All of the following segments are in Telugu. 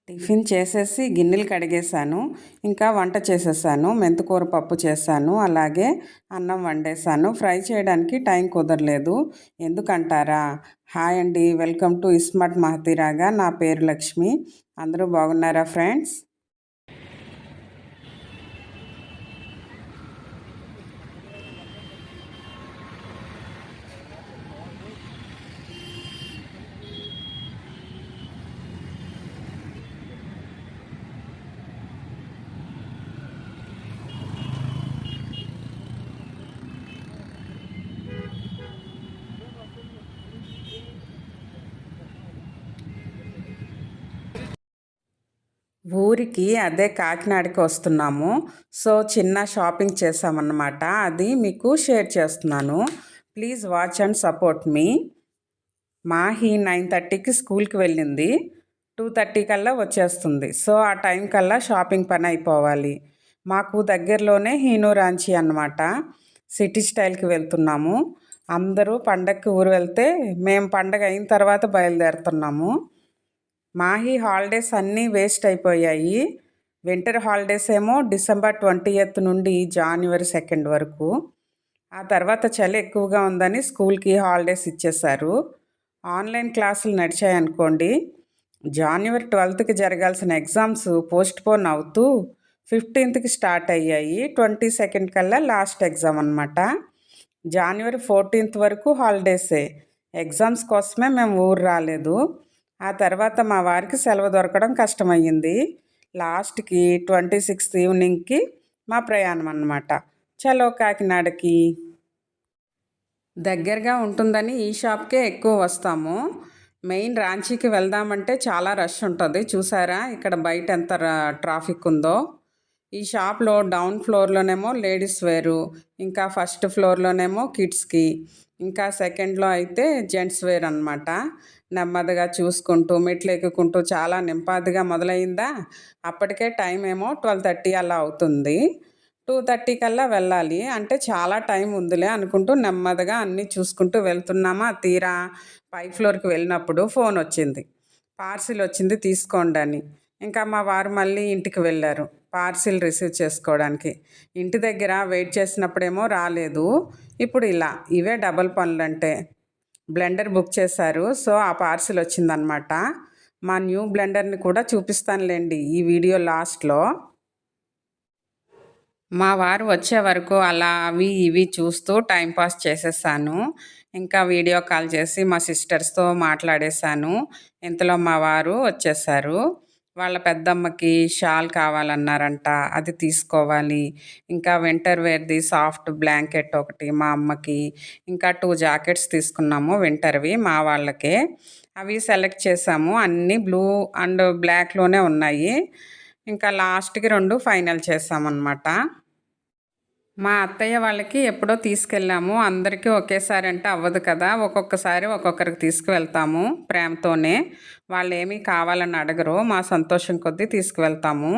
టిఫిన్ చేసేసి గిన్నెలు కడిగేశాను. ఇంకా వంట చేసేసాను. మెంతికూర పప్పు చేశాను. అలాగే అన్నం వండేశాను. ఫ్రై చేయడానికి టైం కుదరలేదు. ఎందుకంటారా? హాయ్ అండి. Welcome to iSmart Mahathiraga. నా పేరు లక్ష్మి. అందరూ బాగున్నారా ఫ్రెండ్స్? ఊరికి అదే కాకినాడకి వస్తున్నాము. సో చిన్న షాపింగ్ చేసామన్నమాట. అది మీకు షేర్ చేస్తున్నాను. ప్లీజ్ వాచ్ అండ్ సపోర్ట్ మీ. మాహి 9:30కి స్కూల్కి వెళ్ళింది. 2:30 కల్లా వచ్చేస్తుంది. సో ఆ టైం కల్లా షాపింగ్ పని అయిపోవాలి. మాకు దగ్గరలోనే హీనూరాంచి అన్నమాట. సిటీ స్టైల్కి వెళ్తున్నాము. అందరూ పండగకి ఊరు వెళ్తే మేము పండగ అయిన తర్వాత బయలుదేరుతున్నాము. మాహి హాలిడేస్ అన్నీ వేస్ట్ అయిపోయాయి. వింటర్ హాలిడేస్ ఏమో డిసెంబర్ 20th నుండి జనవరి 2 వరకు. ఆ తర్వాత చలి ఎక్కువగా ఉందని స్కూల్కి హాలిడేస్ ఇచ్చేశారు. ఆన్లైన్ క్లాసులు నడిచాయనుకోండి. జనవరి 12కి జరగాల్సిన ఎగ్జామ్స్ పోస్ట్పోన్ అవుతూ 15కి స్టార్ట్ అయ్యాయి. 22 కల్లా లాస్ట్ ఎగ్జామ్ అనమాట. జనవరి 14 వరకు హాలిడేసే. ఎగ్జామ్స్ కోసమే మేము ఊరు రాలేదు. ఆ తర్వాత మా వారికి సెలవు దొరకడం కష్టమయ్యింది. లాస్ట్కి 26th ఈవినింగ్కి మా ప్రయాణం అన్నమాట. చలో కాకినాడకి. దగ్గరగా ఉంటుందని ఈ షాప్కే ఎక్కువ వస్తాము. మెయిన్ రాంచీకి వెళ్దామంటే చాలా రష్ ఉంటుంది. చూసారా ఇక్కడ బయట ఎంత ట్రాఫిక్ ఉందో. ఈ షాప్లో డౌన్ ఫ్లోర్లోనేమో లేడీస్ వేరు, ఇంకా ఫస్ట్ ఫ్లోర్లోనేమో కిడ్స్కి, ఇంకా సెకండ్లో అయితే జెంట్స్ వేర్ అనమాట. నెమ్మదిగా చూసుకుంటూ మెట్లు ఎక్కుకుంటూ చాలా నింపాదిగా మొదలైందా. అప్పటికే టైం ఏమో 12:30 అలా అవుతుంది. 2:30 కల్లా వెళ్ళాలి. అంటే చాలా టైం ఉందిలే అనుకుంటూ నెమ్మదిగా అన్నీ చూసుకుంటూ వెళ్తున్నామా. తీరా పై ఫ్లోర్కి వెళ్ళినప్పుడు ఫోన్ వచ్చింది. పార్సిల్ వచ్చింది తీసుకోండి అని. ఇంకా మా వారు మళ్ళీ ఇంటికి వెళ్ళారు పార్సిల్ రిసీవ్ చేసుకోవడానికి. ఇంటి దగ్గర వెయిట్ చేసినప్పుడేమో రాలేదు. ఇప్పుడు ఇలా ఇవే డబల్ పనులంటే. బ్లెండర్ బుక్ చేశారు. సో ఆ పార్సిల్ వచ్చిందనమాట. మా న్యూ బ్లెండర్ని కూడా చూపిస్తానులేండి ఈ వీడియో లాస్ట్లో. మా వారు వచ్చే వరకు అలా అవి ఇవి చూస్తూ టైంపాస్ చేసేసాను. ఇంకా వీడియో కాల్ చేసి మా సిస్టర్స్తో మాట్లాడేశాను. ఇంతలో మా వారు వచ్చేసారు. వాళ్ళ పెద్దమ్మకి షాల్ కావాలన్నారంట. అది తీసుకోవాలి. ఇంకా వింటర్ వేర్ది సాఫ్ట్ బ్లాంకెట్ ఒకటి మా అమ్మకి, ఇంకా 2 జాకెట్స్ తీసుకున్నాము వింటర్వి మా వాళ్ళకే. అవి సెలెక్ట్ చేసాము. అన్నీ బ్లూ అండ్ బ్లాక్లోనే ఉన్నాయి. ఇంకా లాస్ట్కి 2 ఫైనల్ చేసామన్నమాట. మా అత్తయ్య వాళ్ళకి ఎప్పుడో తీసుకెళ్ళాము. అందరికీ ఒకేసారి అంటే అవ్వదు కదా. ఒక్కొక్కసారి ఒక్కొక్కరికి తీసుకువెళ్తాము ప్రేమతోనే. వాళ్ళు ఏమీ కావాలని అడగరు. మా సంతోషం కొద్దీ తీసుకువెళ్తాము.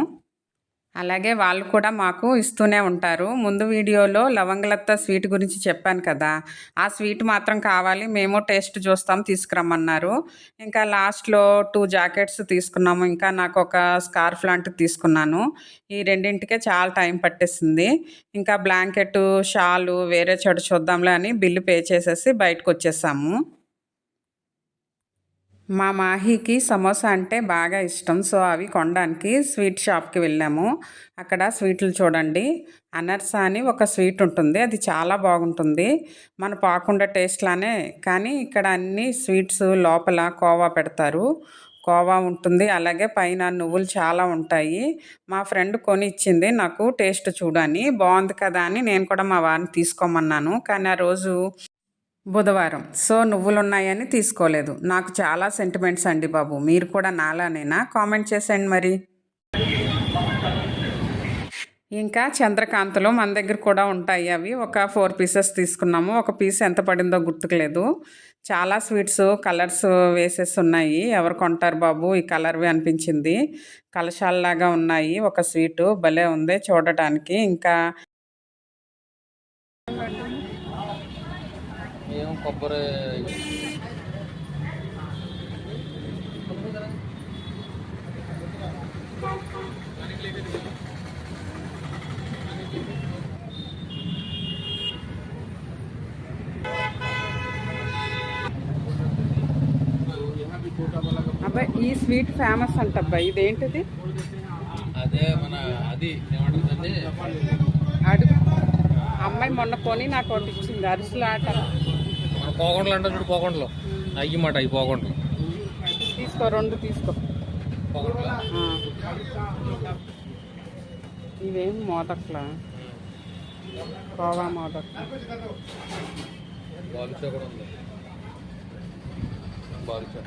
అలాగే వాళ్ళు కూడా మాకు ఇస్తూనే ఉంటారు. ముందు వీడియోలో లవంగలత్త స్వీట్ గురించి చెప్పాను కదా. ఆ స్వీట్ మాత్రం కావాలి, మేము టేస్ట్ చూస్తాం, తీసుకురమ్మన్నారు. ఇంకా లాస్ట్లో 2 జాకెట్స్ తీసుకున్నాము. ఇంకా నాకు ఒక స్కార్ఫ్ లాంటిది తీసుకున్నాను. ఈ రెండింటికే చాలా టైం పట్టేసింది. ఇంకా బ్లాంకెట్, షాలు వేరే చోట చూద్దాంలే అని బిల్లు పే చేసేసి బయటకు వచ్చేసాము. మా మాహీకి సమోసా అంటే బాగా ఇష్టం. సో అవి కొనడానికి స్వీట్ షాప్కి వెళ్ళాము. అక్కడ స్వీట్లు చూడండి. అనర్సా అని ఒక స్వీట్ ఉంటుంది. అది చాలా బాగుంటుంది. మన పాకుండ టేస్ట్లానే, కానీ ఇక్కడ అన్ని స్వీట్స్ లోపల కోవా పెడతారు. కోవా ఉంటుంది. అలాగే పైన నువ్వులు చాలా ఉంటాయి. మా ఫ్రెండ్ కొని ఇచ్చింది నాకు టేస్ట్ చూడని. బాగుంది కదా అని నేను కూడా మా వారిని తీసుకోమన్నాను. కానీ ఆ రోజు బుధవారం. సో నువ్వులు ఉన్నాయని తీసుకోలేదు. నాకు చాలా సెంటిమెంట్స్ అండి బాబు. మీరు కూడా నాలానేనా? కామెంట్ చేసేయండి మరి. ఇంకా చంద్రకాంతలో మన దగ్గర కూడా ఉంటాయి. అవి ఒక 4 పీసెస్ తీసుకున్నాము. ఒక పీస్ ఎంత పడిందో గుర్తుకులేదు. చాలా స్వీట్స్ కలర్స్ వేసేసి ఉన్నాయి. ఎవరు కొంటారు బాబు ఈ కలర్వి అనిపించింది. కలశాలలాగా ఉన్నాయి. ఒక స్వీటు భలే ఉంది చూడటానికి. ఇంకా కొబ్బరి ఈ స్వీట్ ఫేమస్ అంటబ్బా, ఇదేంటిది? అదే మన అది ఏమంటుందండి, అడుగు. అమ్మాయి మొన్న కొని నాకు ఒకటి ఇచ్చింది, అరుసులు ఆట. మన పోగొండలు అంటే చూడు, పోగొండలు అయ్యమాట, అవి పోగొండలు. తీసుకో, 2 తీసుకో. ఇవేం మోదక్లా, కోవా మోదక్లా. బాదుషా కూడా ఉంది, బాదుషా.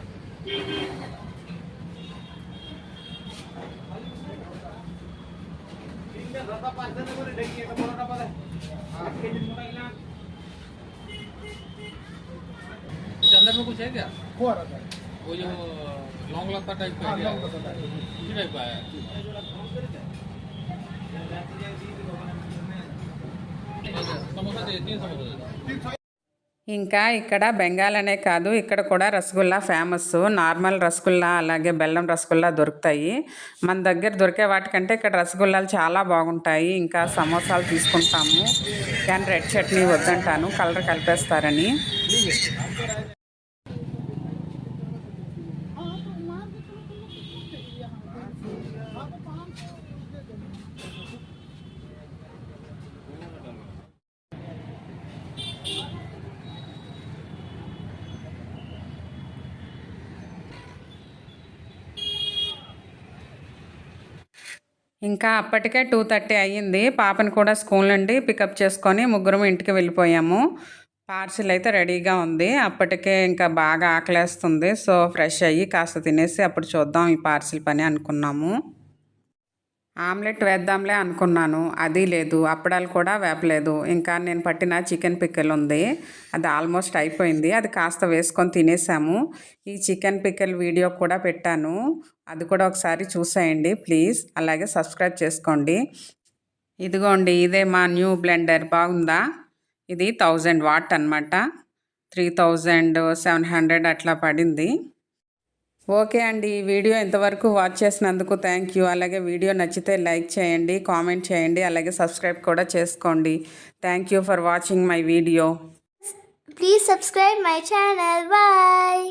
अंदर में कुछ है क्या? वो जो लौंग लता टाइप का है, उसी टाइप का है। समोसा दे, 3 समोसा दे। ఇంకా ఇక్కడ బెంగాల్ అనే కాదు, ఇక్కడ కూడా రసగుల్లా ఫేమస్. నార్మల్ రసగుల్లా అలాగే బెల్లం రసగుల్లా దొరుకుతాయి. మన దగ్గర దొరికే వాటికంటే ఇక్కడ రసగుల్లాలు చాలా బాగుంటాయి. ఇంకా సమోసాలు తీసుకుంటాము, కానీ రెడ్ చట్నీ వద్దంటాను, కలర్ కలిపేస్తారని. ఇంకా అప్పటికే 2:30 అయ్యింది. పాపను కూడా స్కూల్ నుండి పికప్ చేసుకొని ముగ్గురం ఇంటికి వెళ్ళిపోయాము. పార్సిల్ అయితే రెడీగా ఉంది. అప్పటికే ఇంకా బాగా ఆకలేస్తుంది. సో ఫ్రెష్ అయ్యి కాస్త తినేసి అప్పుడు చూద్దాం ఈ పార్సిల్ పని అనుకున్నాము. ఆమ్లెట్ వేద్దాంలే అనుకున్నాను, అది లేదు. అప్పడాలు కూడా వేపలేదు. ఇంకా నేను పట్టిన చికెన్ పిక్కల్ ఉంది, అది ఆల్మోస్ట్ అయిపోయింది. అది కాస్త వేసుకొని తినేసాము. ఈ చికెన్ పిక్కల్ వీడియో కూడా పెట్టాను, అది కూడా ఒకసారి చూసేయండి ప్లీజ్. అలాగే సబ్స్క్రైబ్ చేసుకోండి. ఇదిగోండి, ఇదే మా న్యూ బ్లెండర్. బాగుందా? ఇది 1000 వాట్ అనమాట. 3700 అట్లా పడింది. ఓకే అండి, ఈ వీడియో ఇంతవరకు వాచ్ చేసినందుకు థ్యాంక్ యూ. అలాగే వీడియో నచ్చితే లైక్ చేయండి, కామెంట్ చేయండి, అలాగే సబ్స్క్రైబ్ కూడా చేసుకోండి. Thank you for watching my video. Please subscribe my channel. Bye.